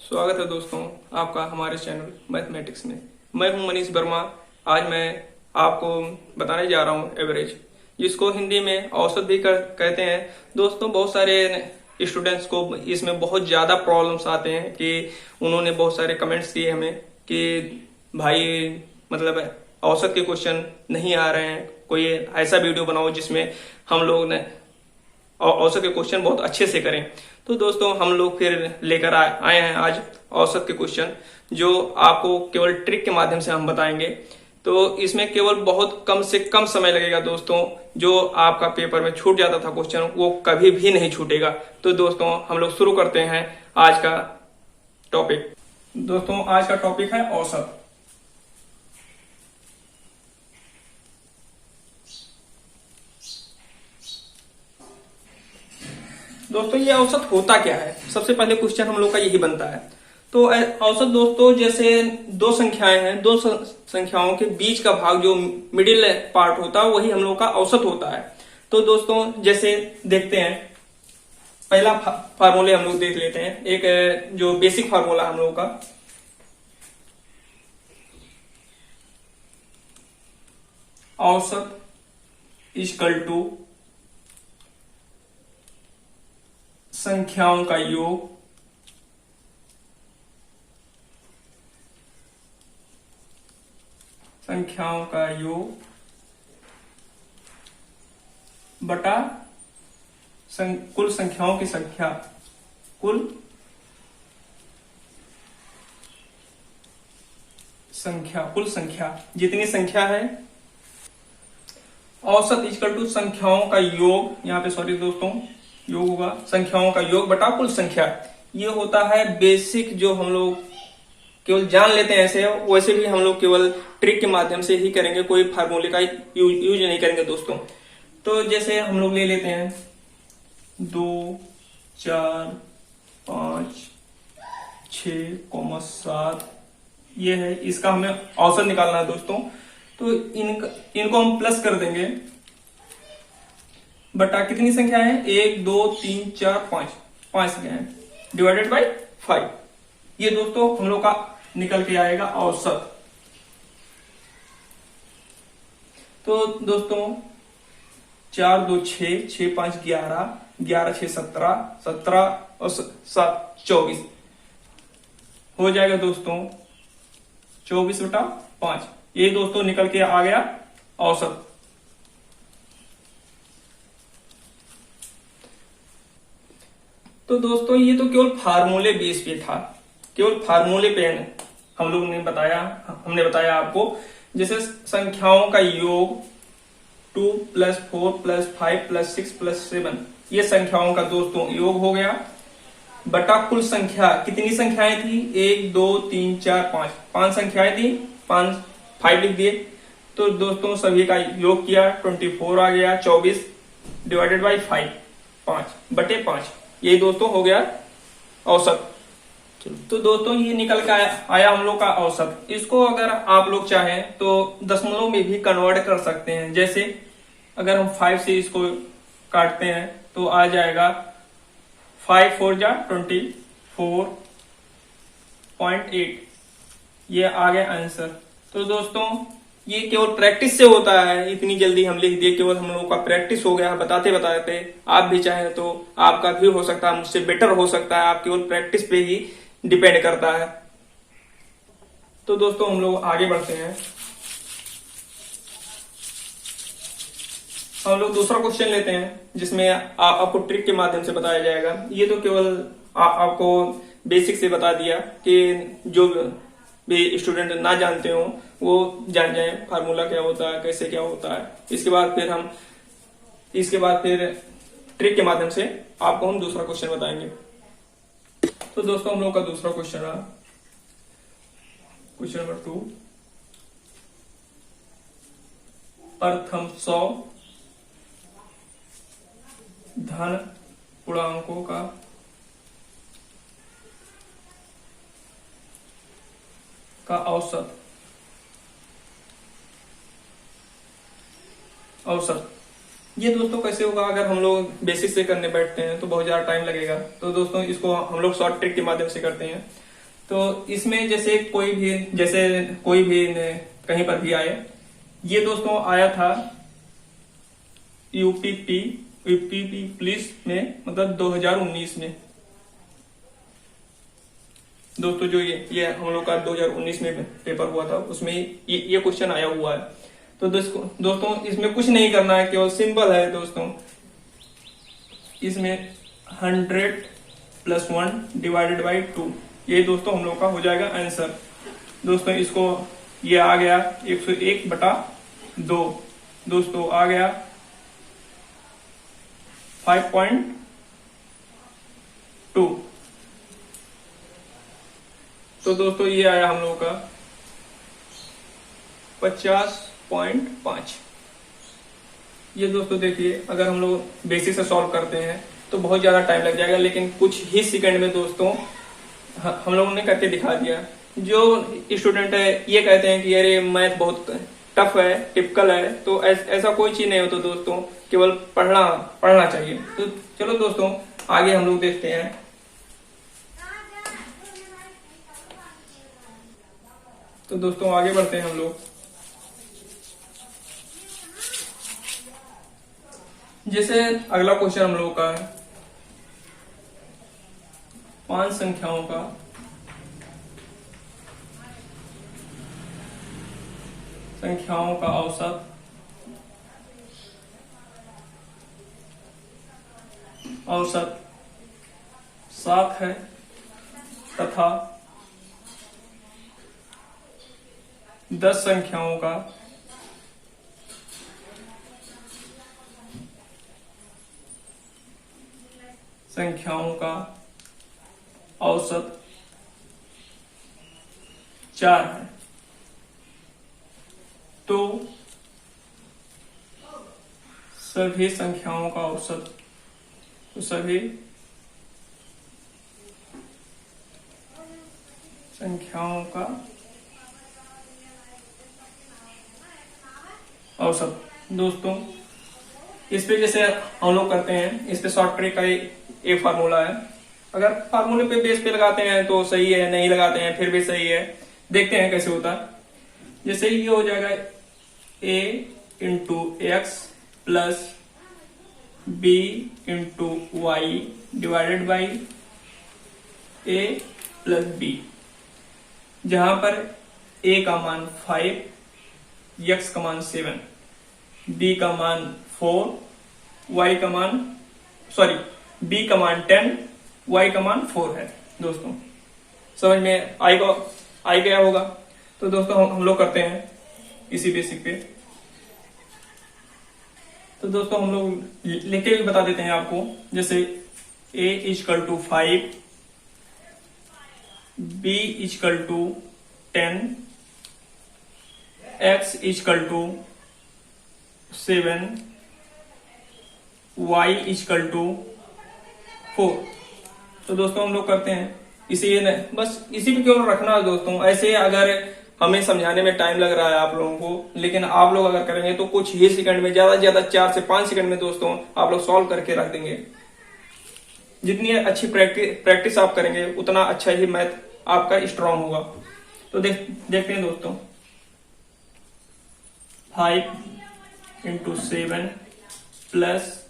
स्वागत है दोस्तों आपका हमारे चैनल मैथमेटिक्स में। मैं हूं मनीष वर्मा। आज मैं आपको बताने जा रहा हूं एवरेज, जिसको हिंदी में औसत भी कहते हैं। दोस्तों बहुत सारे स्टूडेंट्स को इसमें बहुत ज़्यादा प्रॉब्लम्स आते हैं कि उन्होंने बहुत सारे कमेंट्स दिए हमें कि भाई मतलब औसत के क्वेश्चन नहीं आ रहे हैं, कोई ऐसा वीडियो बनाओ जिसमें हम लोग ने औसत के क्वेश्चन बहुत अच्छे से करें। तो दोस्तों हम लोग फिर लेकर आए हैं आज औसत के क्वेश्चन, जो आपको केवल ट्रिक के माध्यम से हम बताएंगे। तो इसमें केवल बहुत कम से कम समय लगेगा दोस्तों। जो आपका पेपर में छूट जाता था क्वेश्चन, वो कभी भी नहीं छूटेगा। तो दोस्तों हम लोग शुरू करते हैं आज का टॉपिक। दोस्तों आज का टॉपिक है औसत। दोस्तों ये औसत होता क्या है, सबसे पहले क्वेश्चन हम लोग का यही बनता है। तो औसत दोस्तों जैसे दो संख्याएं हैं, दो संख्याओं के बीच का भाग जो मिडिल पार्ट होता है वही हम लोग का औसत होता है। तो दोस्तों जैसे देखते हैं, पहला फार्मूले हम लोग देख लेते हैं। एक जो बेसिक फार्मूला हम लोग का, औसत इक्वल टू संख्याओं का योग बटा कुल संख्याओं की संख्या, कुल संख्या जितनी संख्या है। औसत इक्वल टू संख्याओं का योग, यहाँ पे सॉरी दोस्तों योग होगा संख्याओं का योग बटा कुल संख्या। ये होता है बेसिक, जो हम लोग केवल जान लेते हैं ऐसे। वैसे भी हम लोग केवल ट्रिक के माध्यम से ही करेंगे, कोई फार्मूले का यूज नहीं करेंगे दोस्तों। तो जैसे हम लोग ले लेते हैं 2, 4, 5, 6, 7, ये है, इसका हमें औसत निकालना है दोस्तों। तो इनको हम प्लस कर देंगे बटा कितनी संख्या है, 1, 2, 3, 4, 5 संख्या है, डिवाइडेड बाई 5। ये दोस्तों हम लोग का निकल के आएगा औसत। तो दोस्तों 4, 2, 6, 6, 5, 11, 11, 6, 17, 17 और 7, 24 हो जाएगा दोस्तों 24 बटा 5। ये दोस्तों निकल के आ गया औसत। तो दोस्तों ये तो केवल फार्मूले बेस पे था, केवल फार्मूले पे हम लोग ने हमने बताया आपको। जैसे संख्याओं का योग 2 + 4 + 5 + 6 + 7, ये संख्याओं का दोस्तों योग हो गया बटा कुल संख्या। कितनी संख्याएं थी, 1, 2, 3, 4, 5 संख्याएं थी, 5 लिख दिए। तो दोस्तों सभी का योग किया, 24 आ गया, 24 डिवाइडेड बाई 5 बटे 5। ये दोस्तों हो गया औसत। तो दोस्तों ये निकल के आया हम लोग का औसत। इसको अगर आप लोग चाहें तो दशमलव में भी कन्वर्ट कर सकते हैं। जैसे अगर हम 5 से इसको काटते हैं तो आ जाएगा 5 4 जा 24.8। ये आ गया आंसर। तो दोस्तों ये केवल प्रैक्टिस से होता है, इतनी जल्दी हम लिख दिए, केवल हम लोगों का प्रैक्टिस हो गया बताते बताते। आप भी चाहें तो आपका भी हो सकता है, मुझसे बेटर हो सकता है, आप केवल प्रैक्टिस पे ही डिपेंड करता है। तो दोस्तों हम लोग आगे बढ़ते हैं। हम लोग दूसरा क्वेश्चन लेते हैं, जिसमें आपको ट्रिक के माध्यम से बताया जाएगा। ये तो केवल आपको बेसिक से बता दिया कि जो भी स्टूडेंट ना जानते हो वो जान जाए फार्मूला क्या होता है, कैसे क्या होता है। इसके बाद फिर ट्रिक के माध्यम से आपको हम दूसरा क्वेश्चन बताएंगे। तो दोस्तों हम लोग का दूसरा क्वेश्चन है क्वेश्चन नंबर 2। प्रथम 100 धन पूर्णांकों का औसत ये दोस्तों कैसे होगा। अगर हम लोग बेसिक से करने बैठते हैं तो बहुत ज्यादा टाइम लगेगा। तो दोस्तों इसको हम लोग शॉर्ट ट्रिक के माध्यम से करते हैं। तो इसमें जैसे कोई भी कहीं पर भी आए, ये दोस्तों आया था यूपीपी पुलिस में, मतलब 2019 में दोस्तों। जो ये हम लोग का 2019 में पेपर हुआ था, उसमें ये क्वेश्चन आया हुआ है। तो दोस्तों इसमें कुछ नहीं करना है, केवल सिंपल है दोस्तों। इसमें 100 + 1 / 2, ये दोस्तों हम लोग का हो जाएगा आंसर। दोस्तों इसको ये आ गया 101/2, दोस्तों आ गया 5.2। तो दोस्तों ये आया हम लोग का 50.5। ये दोस्तों देखिए, अगर हम लोग बेसिक से सॉल्व करते हैं तो बहुत ज्यादा टाइम लग जाएगा, लेकिन कुछ ही सेकंड में दोस्तों हम लोगों ने करके दिखा दिया। जो स्टूडेंट है ये कहते हैं कि अरे मैथ बहुत टफ है, टिपिकल है, तो ऐसा कोई चीज नहीं हो। तो दोस्तों केवल पढ़ना चाहिए। तो चलो दोस्तों आगे हम लोग देखते हैं। तो दोस्तों आगे बढ़ते हैं हम लोग। जैसे अगला क्वेश्चन हम लोग का है 5 संख्याओं का औसत 7 है तथा 10 संख्याओं का औसत 4 है। तो सभी संख्याओं का औसत दोस्तों, इस पे जैसे हम लोग करते हैं, इस पे शॉर्ट ट्रिक का एक फार्मूला है। अगर फार्मूले पे बेस पे लगाते हैं तो सही है, नहीं लगाते हैं फिर भी सही है। देखते हैं कैसे होता है। जैसे ये हो जाएगा a × x + b × y / a + b, जहां पर a का मान 5, x का मान 7, b का मान 4, b का मान 10, y का मान 4 है। दोस्तों समझ में आई गया होगा। तो दोस्तों हम लोग करते हैं इसी बेसिक पे। तो दोस्तों हम लोग लिख के भी बता देते हैं आपको। जैसे a = 5, b = 10, x = 7, y = 4। तो दोस्तों हम लोग करते हैं बस इसी पे केवल रखना है दोस्तों। ऐसे अगर हमें समझाने में टाइम लग रहा है आप लोगों को, लेकिन आप लोग अगर करेंगे तो कुछ ही सेकंड में, ज्यादा से ज्यादा 4 से 5 सेकंड में दोस्तों आप लोग सॉल्व करके रख देंगे। जितनी अच्छी प्रैक्टिस आप करेंगे उतना अच्छा ही मैथ आपका स्ट्रांग होगा। तो देखते हैं दोस्तों। 5 × 7 प्लस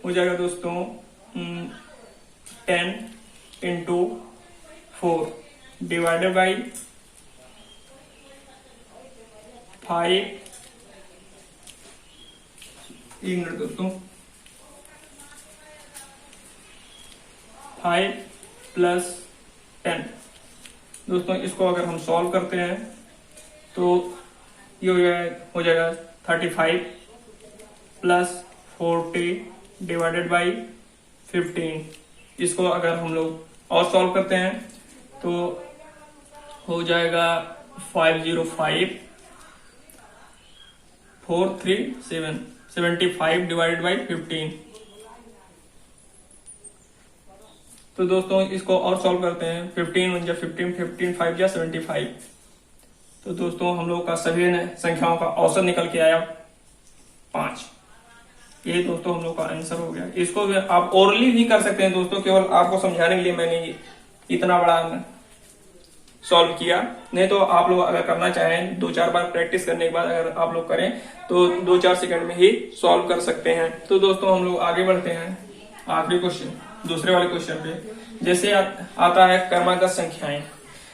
हो जाएगा दोस्तों 10 × 4 डिवाइडेड बाई 5। एक मिनट दोस्तों। 5 + 10 दोस्तों, इसको अगर हम सॉल्व करते हैं तो ये हो जाएगा 35 + 40 डिवाइडेड बाई 15। इसको अगर हम लोग और सॉल्व करते हैं तो हो जाएगा 505 437 75 डिवाइडेड बाई 15। तो दोस्तों इसको और सॉल्व करते हैं। 15 × 15 15 5 × 75। तो दोस्तों हम लोग का सभी संख्याओं का औसत निकल के आया 5। ये दोस्तों हम लोग का आंसर हो गया। इसको भी आप ओरली भी कर सकते हैं दोस्तों, केवल आपको समझाने के लिए मैंने इतना बड़ा सॉल्व किया। नहीं तो आप लोग अगर करना चाहें 2-4 बार प्रैक्टिस करने के बाद अगर आप लोग करें तो 2-4 सेकंड में ही सॉल्व कर सकते हैं। तो दोस्तों हम लोग आगे बढ़ते हैं आखिरी क्वेश्चन, दूसरे वाले क्वेश्चन पे। जैसे आता है क्रमागत संख्याएं।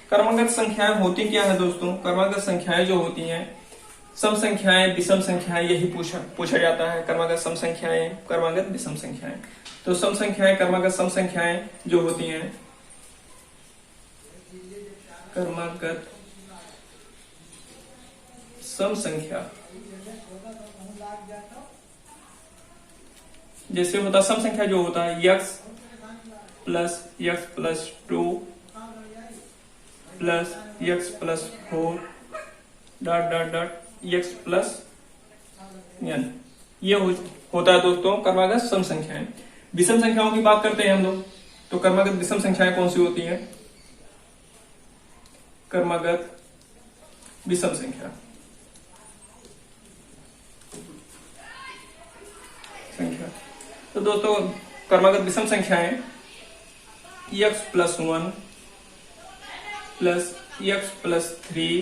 क्रमागत संख्याएं होती क्या है दोस्तों? क्रमागत संख्याएं जो होती हैं, सम संख्याएं, विषम संख्याएं, यही पूछा जाता है। क्रमागत सम संख्याएं, क्रमागत विषम संख्याएं। तो सम संख्याएं, क्रमागत सम संख्याएं जो होती हैं, क्रमागत सम संख्या, जैसे होता सम संख्या जो होता है x plus 2 plus x plus 4 dot dot dot x plus n, ये होता है दोस्तों क्रमागत सम संख्याएं। विषम संख्याओं की बात करते हैं हम लोग, तो क्रमागत विषम संख्याएं कौन सी होती हैं? क्रमागत विषम संख्या तो दोस्तों क्रमागत विषम संख्याएं x plus 1 plus x plus 3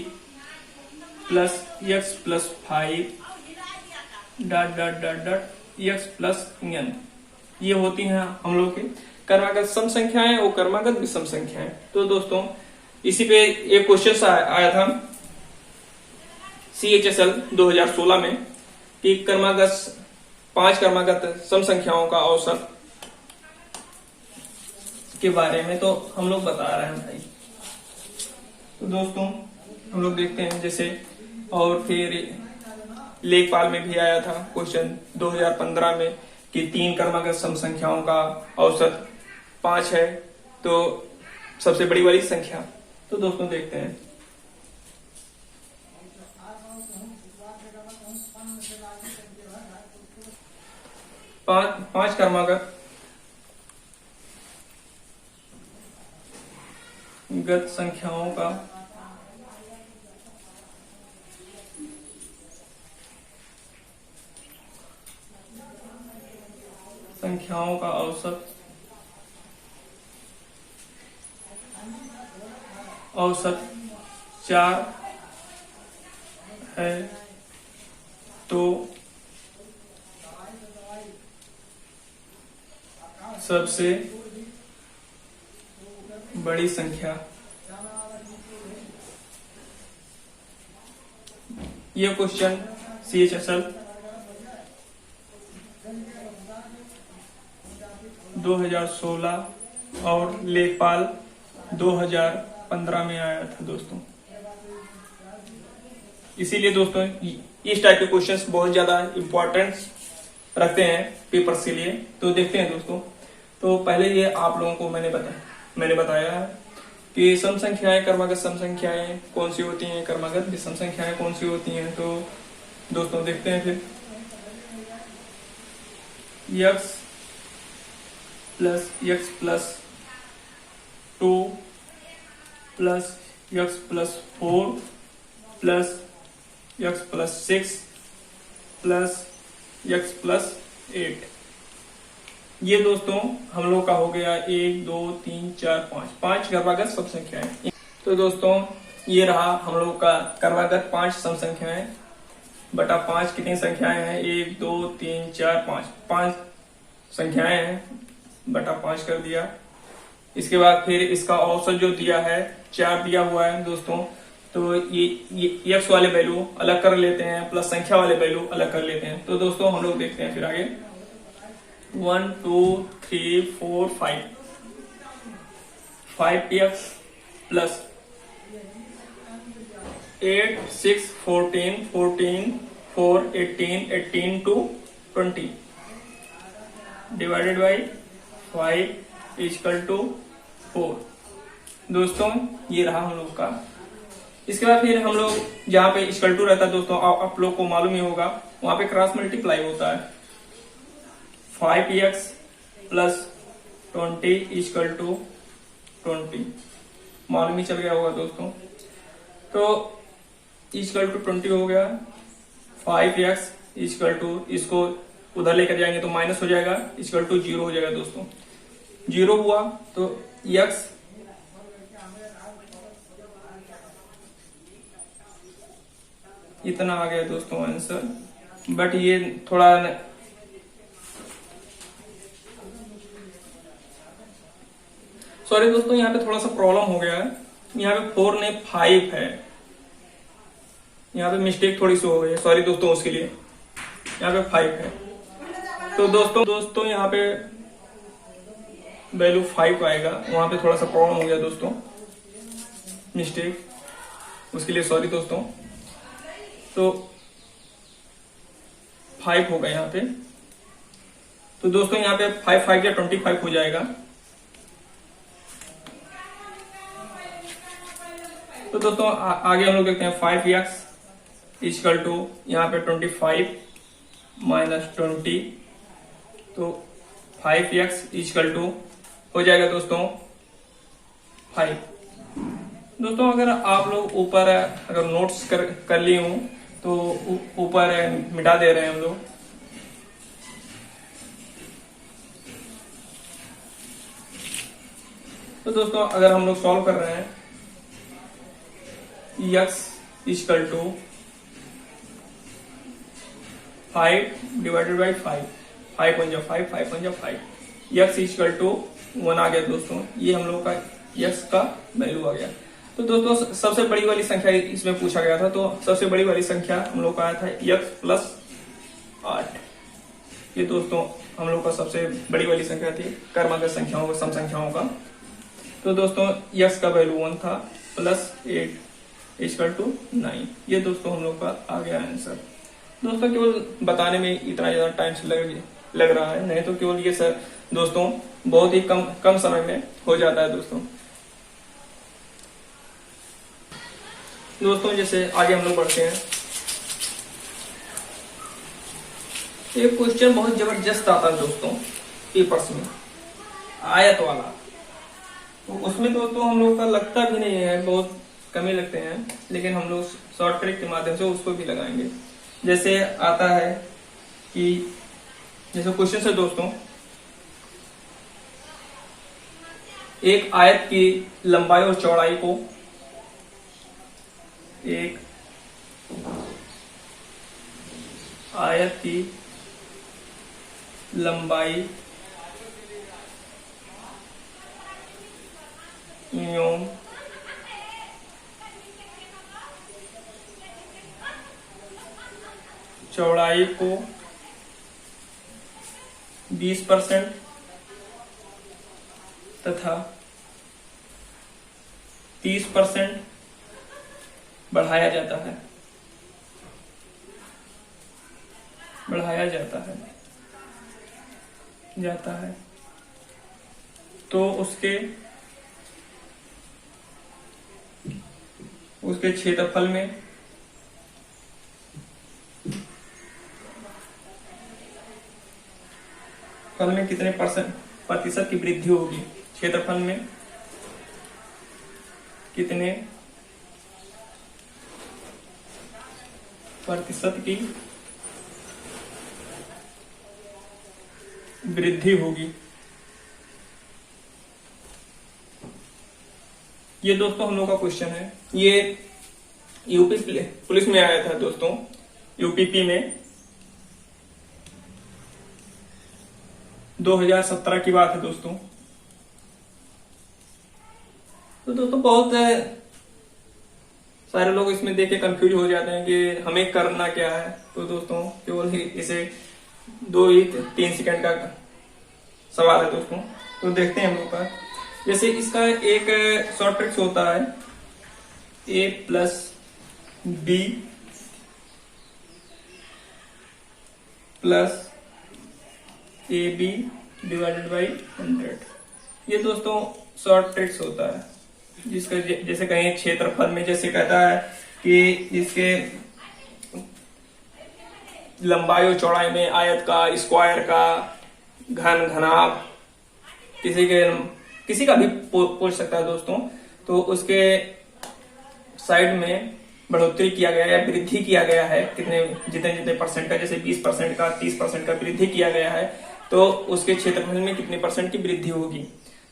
plus x plus 5 dot dot dot dot x plus n, ये होती हैं हम लोग की क्रमागत सम संख्याएं और क्रमागत विषम संख्याएं। तो दोस्तों इसी पे एक क्वेश्चन आया था CHSL 2016 में कि क्रमागत 5 क्रमागत सम संख्याओं का औसत के बारे में तो हम लोग बता रहे हैं भाई। तो दोस्तों हम लोग देखते हैं जैसे, और फिर लेखपाल में भी आया था क्वेश्चन 2015 में कि 3 क्रमागत सम संख्याओं का औसत 5 है, तो सबसे बड़ी वाली संख्या। तो दोस्तों देखते हैं, पांच क्रमागत गत संख्याओं का औसत 4 है, तो सबसे बड़ी संख्या, ये क्वेश्चन CHSL 2016 और लेखपाल 2015 में आया था दोस्तों। इसीलिए दोस्तों इस टाइप के क्वेश्चंस बहुत ज्यादा इंपॉर्टेंस रखते हैं पेपर्स के लिए। तो देखते हैं दोस्तों, तो पहले ये आप लोगों को मैंने बताया है कि सम संख्याएं, क्रमागत सम संख्याएं कौन सी होती हैं, क्रमागत विषम संख्याएं कौन सी होती हैं। तो दोस्तों देखते हैं फिर, x plus 2 plus x plus 4 plus x plus 6 plus x plus 8, ये दोस्तों हम लोग का हो गया 1 2 3 4 5 क्रमागत सम संख्याएं। तो दोस्तों ये रहा हम लोग का क्रमागत 5 सम संख्याएं बटा 5 कितनी संख्याएं हैं? 1 2 3 4 5 संख्याएं हैं बटा 5 कर दिया। इसके बाद फिर इसका औसत जो दिया है 4 दिया हुआ है दोस्तों। तो ये x वाले वैल्यू अलग कर लेते हैं, प्लस संख्या वाले वैल्यू अलग कर लेते हैं। तो दोस्तों हम लोग देखते हैं फिर आगे, 1 2 3 4 5x plus 8 6 14 4 18 to 20 divided by 5 equal to 4। दोस्तों ये रहा हम लोग का। इसके बाद फिर हम लोग जहाँ पे इक्वल टू रहता है दोस्तों, आप लोग को मालूम ही होगा, वहां पे क्रॉस मल्टीप्लाई होता है। 5x प्लस 20 इक्वल टू 20, मालूम ही चल गया होगा दोस्तों। तो इक्वल टू 20 हो गया। 5x इक्वल टू, इसको उधर लेकर जाएंगे तो माइनस हो जाएगा, इक्वल टू 0 हो जाएगा दोस्तों। 0 हुआ तो x इतना आ गया दोस्तों आंसर। बट ये थोड़ा सॉरी दोस्तों, यहाँ पे थोड़ा सा प्रॉब्लम हो गया है। यहाँ पे 4 नहीं 5 है, यहाँ पे मिस्टेक थोड़ी सी हो गई है, सॉरी दोस्तों उसके लिए। यहाँ पे 5 है। तो दोस्तों यहाँ पे वैल्यू 5 आएगा, वहां पे थोड़ा सा प्रॉब्लम हो गया दोस्तों, मिस्टेक, उसके लिए सॉरी दोस्तों। तो 5 होगा यहाँ पे। तो दोस्तों यहाँ पे 5 5 या 25 हो जाएगा। तो दोस्तों आगे हम लोग देखते हैं 5x इक्वल टू यहाँ पे 25 माइनस 20। तो 5x इक्वल टू हो जाएगा दोस्तों 5। दोस्तों अगर आप लोग ऊपर अगर नोट्स कर लिए हूं तो ऊपर मिटा दे रहे हैं हम लोग। तो दोस्तों अगर हम लोग सॉल्व कर रहे हैं x equal to 5 divided by 5, 5 1 जा 5, 5 1 जा 5, x इक्वल टू 1 आ गया दोस्तों। ये हम लोग का x का वैल्यू आ गया। तो दोस्तों सबसे बड़ी वाली संख्या इसमें पूछा गया था, तो सबसे बड़ी वाली संख्या हम लोग का आया था x प्लस 8। ये दोस्तों हम लोग का सबसे बड़ी वाली संख्या थी क्रमागत संख्याओं का, सम संख्याओं का। तो दोस्तों x का वैल्यू 1 था, प्लस 8 इक्वल टू 9। ये दोस्तों हम लोग का आ गया आंसर। दोस्तों केवल बताने में इतना ज्यादा टाइम से लग रहा है, नहीं तो केवल ये सर दोस्तों बहुत ही कम समय में हो जाता है दोस्तों। दोस्तों जैसे आगे हम लोग बढ़ते हैं, एक क्वेश्चन बहुत जबरदस्त आता है दोस्तों पेपर्स में, आयत वाला। तो उसमें दोस्तों हम लोग का लगता भी नहीं है, बहुत कम ही लगते हैं, लेकिन हम लोग शॉर्ट ट्रिक के माध्यम से उसको भी लगाएंगे। जैसे आता है कि जैसे क्वेश्चन है दोस्तों, एक आयत की लंबाई और चौड़ाई को एक आयत की लंबाई एवं चौड़ाई को 20% तथा 30% बढ़ाया जाता है तो उसके क्षेत्रफल में कितने प्रतिशत की वृद्धि होगी, क्षेत्रफल में कितने प्रतिशत की वृद्धि होगी। ये दोस्तों हम लोग का क्वेश्चन है। ये यूपी पुलिस में आया था दोस्तों, यूपीपी में 2017 की बात है दोस्तों। तो दोस्तों बहुत सारे लोग इसमें देख के कंफ्यूज हो जाते हैं कि हमें करना क्या है। तो दोस्तों केवल इसे 2-3 सेकंड का सवाल है दोस्तों। तो देखते हैं हम लोग का, जैसे इसका एक शॉर्ट ट्रिक्स होता है a plus b plus a b divided by 100। ये दोस्तों शॉर्ट ट्रिक्स होता है, जिसका जैसे कहीं क्षेत्रफल में जैसे कहता है कि इसके लंबाई और चौड़ाई में आयत का, स्क्वायर का, घनाभ किसी का भी पूछ सकता है दोस्तों। तो उसके साइड में बढ़ोतरी किया गया है या वृद्धि किया गया है, जितने परसेंट का, जैसे 20% का, 30% का वृद्धि किया गया है, तो उसके क्षेत्रफल में कितने परसेंट की वृद्धि होगी।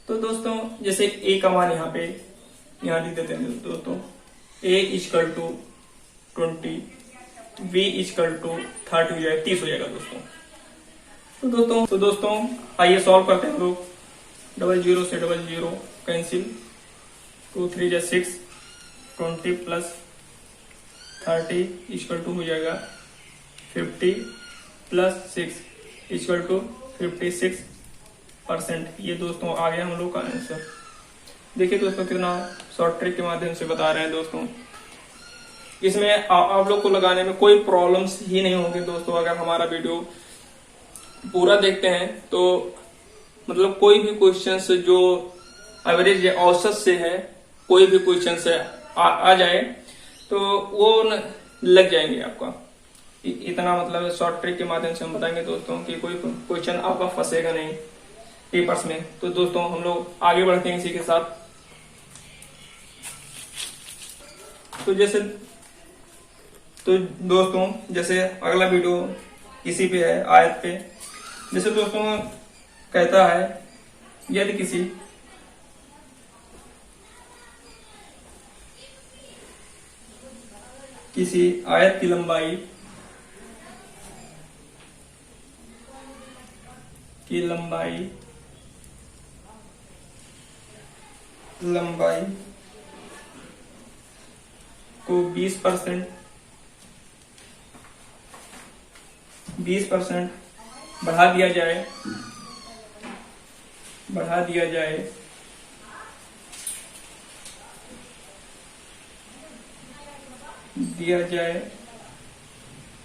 तो दोस्तों जैसे a का मान यहाँ लिख देते हैं दोस्तों, a equal to 20 v equal to 30 हो जाएगा, 30 हो जाएगा दोस्तों। तो दोस्तों आइए सॉल्व करते हैं हम लोग। 00 से 00 कैंसिल, 2 3 जा 6, 20 प्लस 30 इक्वल टू हो जाएगा 50 प्लस 6 इक्वल टू 56%। ये दोस्तों आ गया हम लोग का आंसर। देखिए दोस्तों कितना शॉर्ट ट्रिक के माध्यम से बता रहे हैं दोस्तों। इसमें आप लोग को लगाने में कोई प्रॉब्लम्स ही नहीं होगी दोस्तों। अगर हमारा वीडियो पूरा देखते हैं तो मतलब कोई भी क्वेश्चन से जो एवरेज या औसत से है, कोई भी क्वेश्चन से आ जाए तो वो लग जाएंगे आपका। इतना मतलब शॉर्ट ट्रिक के माध्यम से हम बताएंगे दोस्तों कि कोई क्वेश्चन आपका फंसेगा नहीं पेपर्स में। तो दोस्तों हम लोग आगे बढ़ते हैं इसी के साथ। तो दोस्तों जैसे अगला वीडियो इसी पे है, आयत पे। जैसे दोस्तों कहता है यदि किसी आयत की लंबाई को 20% बढ़ा दिया जाए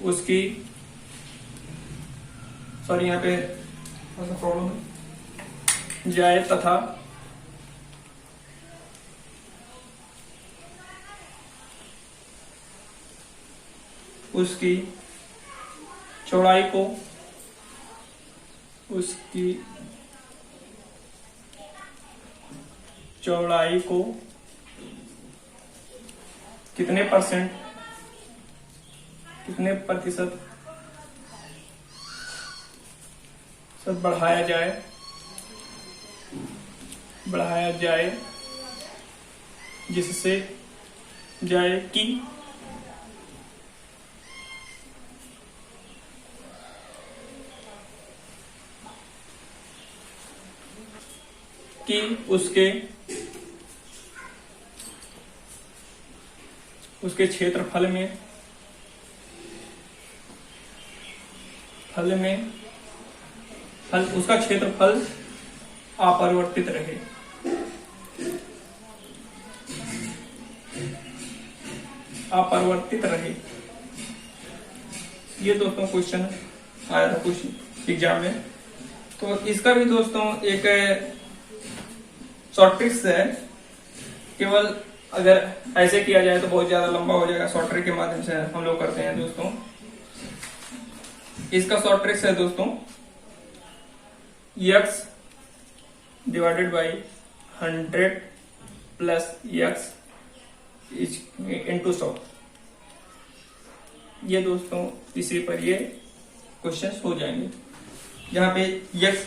उसकी, सॉरी यहाँ पे प्रॉब्लम है, जाए तथा उसकी चौड़ाई को कितने प्रतिशत बढ़ाया जाए जिससे जाए कि उसके क्षेत्रफल में उसका क्षेत्रफल अपरिवर्तित रहे। ये दोस्तों क्वेश्चन आया था कुछ एग्जाम में। तो इसका भी दोस्तों एक शॉर्ट ट्रिक्स है। केवल अगर ऐसे किया जाए तो बहुत ज्यादा लंबा हो जाएगा। शॉर्ट ट्रिक के माध्यम से हम लोग करते हैं दोस्तों। इसका शॉर्ट ट्रिक्स है दोस्तों x divided by 100 plus x into 100। ये दोस्तों इसी पर ये क्वेश्चंस हो जाएंगे जहां पे x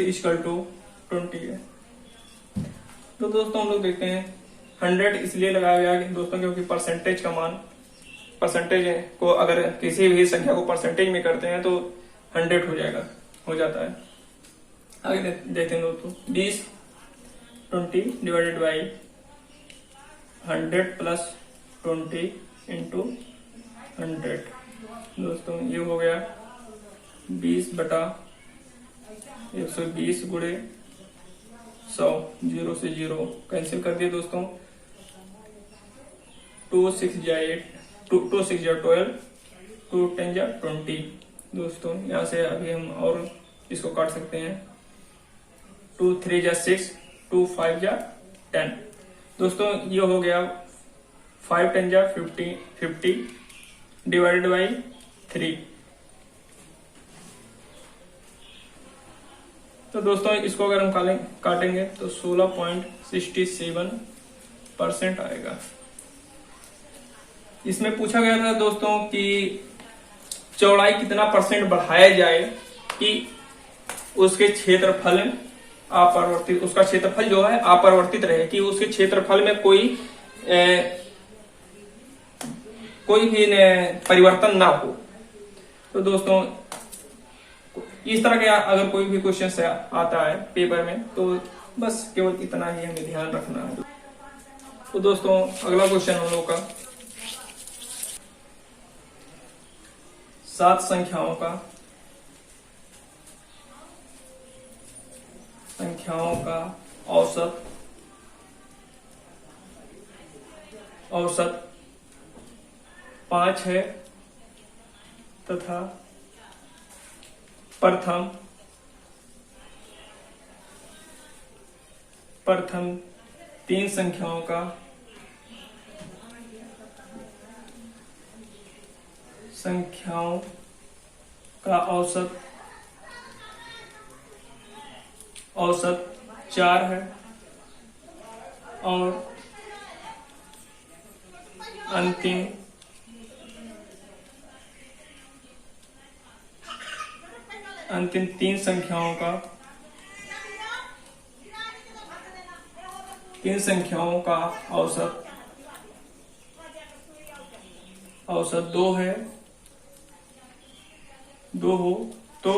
इक्वल टू 20 है। तो दोस्तों हम लोग देखते हैं 100 इसलिए लगाया गया दोस्तों क्योंकि परसेंटेज को अगर किसी भी संख्या को परसेंटेज में करते हैं तो 100 हो जाता है। आगे देखते हैं दोस्तों 20 डिवाइडेड बाई 100 प्लस 20 इंटू 100। दोस्तों ये हो गया 20 बटा 120 गुणे 100, 0 से 0 कैंसिल कर दिए दोस्तों। 2 6 जा 12, 2 10 जा 20। दोस्तों यहाँ से अभी हम और इसको काट सकते हैं। 2 3 जा 6, 2 5 जा 10। दोस्तों ये हो गया 5 10 जा 50 डिवाइडेड बाई 3। तो दोस्तों इसको अगर हम काटेंगे तो 16.67% आएगा। इसमें पूछा गया था दोस्तों कि चौड़ाई कितना परसेंट बढ़ाया जाए कि उसके क्षेत्रफल अपरिवर्तित, उसका क्षेत्रफल जो है अपरिवर्तित रहे, कि उसके क्षेत्रफल में कोई कोई भी परिवर्तन ना हो। तो दोस्तों इस तरह के अगर कोई भी क्वेश्चन आता है पेपर में तो बस केवल इतना ही हमें ध्यान रखना है। तो दोस्तों अगला क्वेश्चन हम लोग का 7 संख्याओं का औसत 5 है तथा प्रथम 3 संख्याओं का औसत 4 है और अंतिम 3 संख्याओं का औसत 2 है, 2 हो तो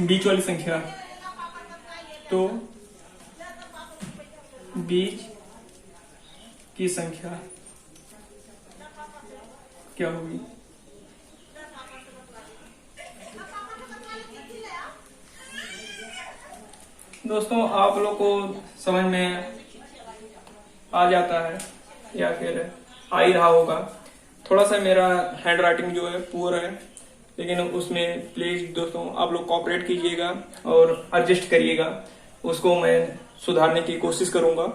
बीच वाली संख्या, तो बीच की संख्या क्या होगी? दोस्तों आप लोग को समझ में आ जाता है या फिर आ ही रहा होगा। थोड़ा सा मेरा हैंड राइटिंग जो है पुअर है, लेकिन उसमें प्लीज दोस्तों आप लोग कोऑपरेट कीजिएगा और एडजस्ट करिएगा, उसको मैं सुधारने की कोशिश करूंगा।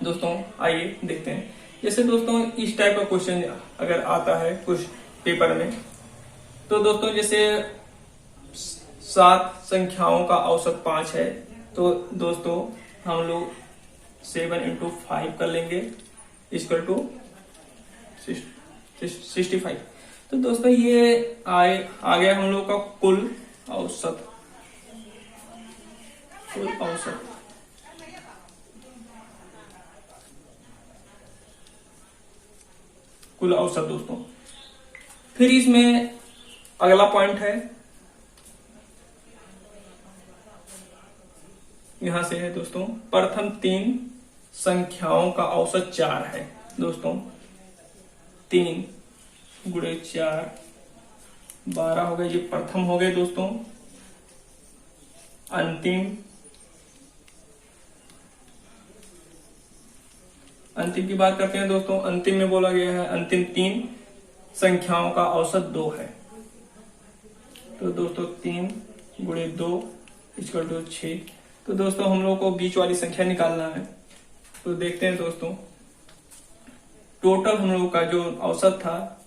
दोस्तों आइए देखते हैं। जैसे दोस्तों इस टाइप का क्वेश्चन अगर आता है कुछ पेपर में, तो दोस्तों जैसे 7 संख्याओं का औसत 5 है, तो दोस्तों हम लोग 7 into 5 कर लेंगे इक्वल टू 65। तो दोस्तों ये आ गया हम लोग का कुल औसत। दोस्तों फिर इसमें अगला पॉइंट है, यहां से है दोस्तों, प्रथम 3 संख्याओं का औसत 4 है। दोस्तों 3 गुणे 4 12 हो गए, ये प्रथम हो गए। दोस्तों अंतिम की बात करते हैं। दोस्तों अंतिम में बोला गया है अंतिम 3 संख्याओं का औसत 2 है। तो दोस्तों 3 गुणे 2 इक्वल टू 6। तो दोस्तों हम लोग को बीच वाली संख्या निकालना है। तो देखते हैं दोस्तों, टोटल हम लोग का जो औसत था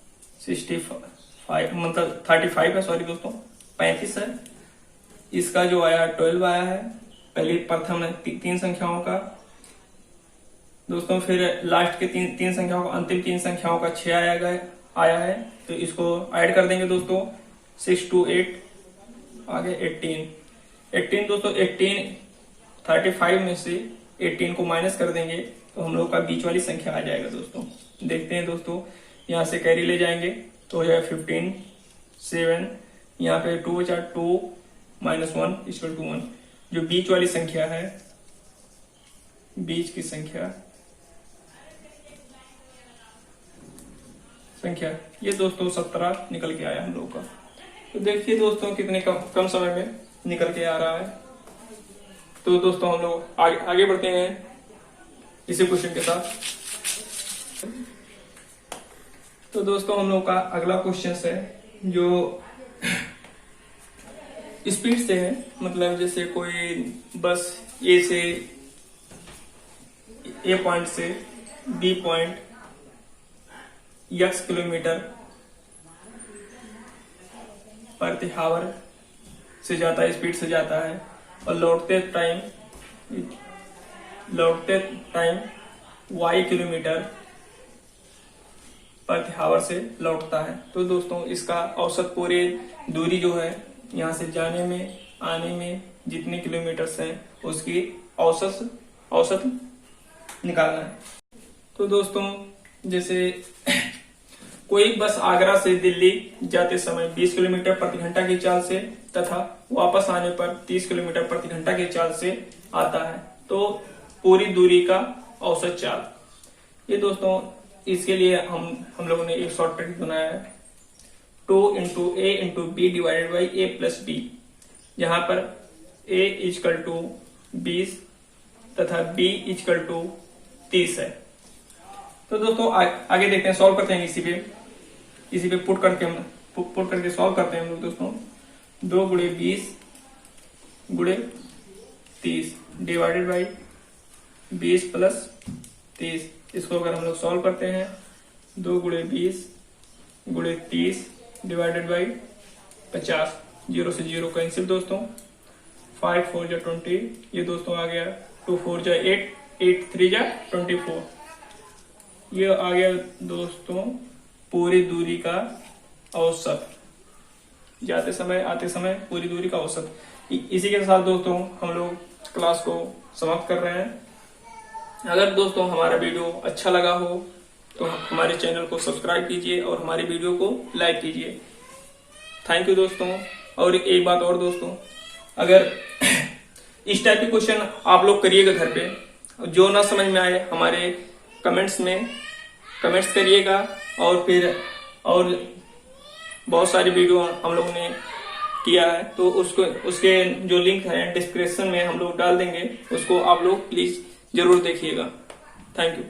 65 मतलब 35 है, सॉरी दोस्तों 35 है। इसका जो आया 12 आया है, पहले प्रथम 3 संख्याओं का। दोस्तों फिर लास्ट के 3 संख्याओं का, अंतिम 3 संख्याओं का 6 आया है। तो इसको ऐड कर देंगे दोस्तों, 6 to 8 आगे 18 दोस्तों 35 में से 18 को माइनस कर देंगे तो हम लोग का बीच वाली संख्या आ जाएगा। दोस्तों देखते हैं दोस्तों, यहाँ से कैरी ले जाएंगे तो हो जाएगा 15 7, यहाँ पे 2 4 2 -1 इक्वल टू 1। जो बीच वाली संख्या है, बीच की संख्या ये दोस्तों 17 निकल के आया हम लोग का। तो देखिए दोस्तों कितने कम समय में निकल के आ रहा है। तो दोस्तों हम लोग आगे बढ़ते हैं इसी क्वेश्चन के साथ। तो दोस्तों हम लोग का अगला क्वेश्चन है जो स्पीड से है, मतलब जैसे कोई बस ए पॉइंट से बी पॉइंट x किलोमीटर प्रति आवर से जाता है, स्पीड से जाता है, और लौटते टाइम y किलोमीटर प्रति आवर से लौटता है। तो दोस्तों इसका औसत पूरे दूरी जो है यहाँ से जाने में आने में जितने किलोमीटर हैं उसकी औसत निकालना है। तो दोस्तों जैसे कोई बस आगरा से दिल्ली जाते समय 20 किलोमीटर प्रति घंटा की चाल से तथा वापस आने पर 30 किलोमीटर प्रति घंटा की चाल से आता है, तो पूरी दूरी का औसत चाल। ये दोस्तों इसके लिए हम लोगों ने एक शॉर्टकट बनाया है, 2 × a × b divided by a plus b, जहां पर a इक्वल टू 20 तथा b इक्वल टू 30 है। तो दोस्तों आगे देखते हैं, सॉल्व करते हैं इसी पे पुट करके सॉल्व करते हैं हम लोग दोस्तों। 2 × 20 × 30 डिवाइडेड बाई 20 प्लस 30। इसको अगर हम लोग सॉल्व करते हैं, 2 × 20 × 30 डिवाइडेड बाई 50, 0 से 0 कैंसिल दोस्तों, 5 4 जा 20, ये दोस्तों आ गया 2 4 जा 8, 8 3 जा 24। ये आ गया दोस्तों पूरी दूरी का औसत, जाते समय आते समय पूरी दूरी का औसत। इसी के साथ दोस्तों हम लोग क्लास को समाप्त कर रहे हैं। अगर दोस्तों हमारा वीडियो अच्छा लगा हो तो हमारे चैनल को सब्सक्राइब कीजिए और हमारे वीडियो को लाइक कीजिए। थैंक यू दोस्तों। और एक बात और दोस्तों, अगर इस टाइप के क्वेश्चन आप लोग करिएगा घर पे, जो ना समझ में आए हमारे कमेंट्स करिएगा, और बहुत सारी वीडियो हम लोगों ने किया है, तो उसके जो लिंक है डिस्क्रिप्शन में हम लोग डाल देंगे, उसको आप लोग प्लीज जरूर देखिएगा। Thank you.